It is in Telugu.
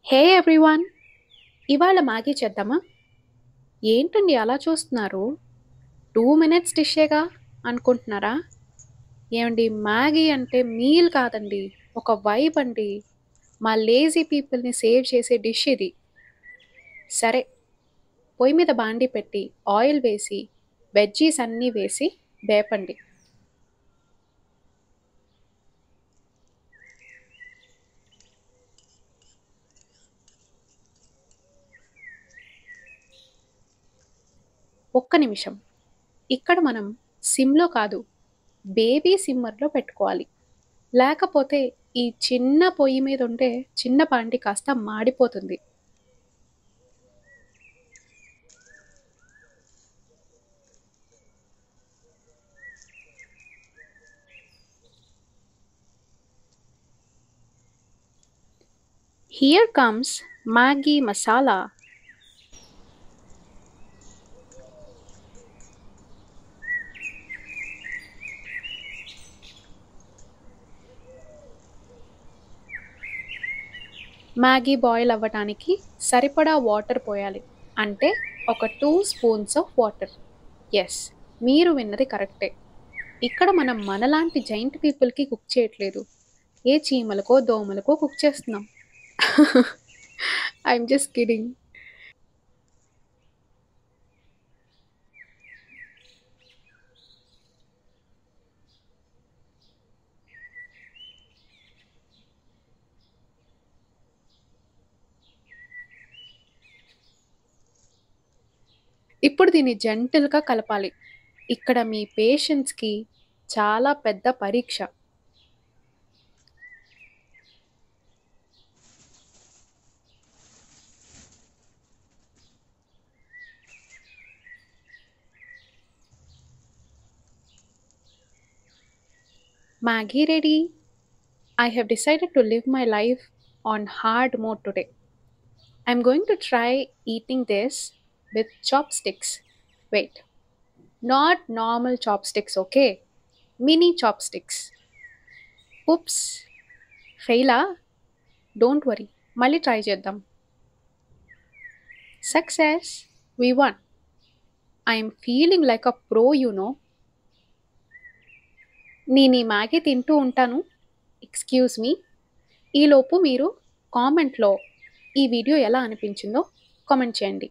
హే ఎవ్రీవన్! ఇవాళ మ్యాగీ చేద్దామా? ఏంటండి అలా చూస్తున్నారు? 2 మినిట్స్ డిషేగా అనుకుంటున్నారా? ఏవండి మ్యాగీ అంటే మీల్ కాదండి. ఒక వైబ్ అండి. మా లేజీ పీపుల్‌ని సేవ్ చేసే డిష్ ఇది. సరే, పొయ్యి మీద బాండీ పెట్టి, ఆయిల్ వేసి, వెజ్జీస్ అన్నీ వేసి వేపండి. ఒక్క నిమిషం. ఇక్కడ మనం సిమ్‌లో కాదు, బేబీ సిమ్మర్‌లో పెట్టుకోవాలి. లేకపోతే ఈ చిన్న పొయ్యి మీద ఉంటే చిన్న బాండీ కాస్త మాడిపోతుంది. Here comes Maggi masala. Maggi boil అవ్వటానికి సరిపడా వాటర్ పోయాలి. అంటే ఒక 2 స్పూన్స్ ఆఫ్ వాటర్. యెస్, మీరు విన్నది కరెక్టే. ఇక్కడ మనం మనలాంటి జైంట్ పీపుల్‌కి కుక్ చేయట్లేదు. ఏ చీమలకో, దోమలకో కుక్ చేస్తున్నాం. I am just kidding. ఇప్పుడు దీన్ని జెంటిల్‌గా కలపాలి. ఇక్కడ మీ పేషెన్స్‌కి చాలా పెద్ద పరీక్ష. Maggi ready. I have decided to live my life on hard mode today. I'm going to try eating this with chopsticks. Wait, not normal chopsticks, okay? Mini chopsticks. Oops, faila. Don't worry. మళ్ళీ ట్రై చేద్దాం. Success. We won. I'm feeling like a pro, you know. నేను ఈ మ్యాగీ తింటూ ఉంటాను. Excuse me. ఈలోపు మీరు కామెంట్లో ఈ వీడియో ఎలా అనిపించిందో కామెంట్ చేయండి.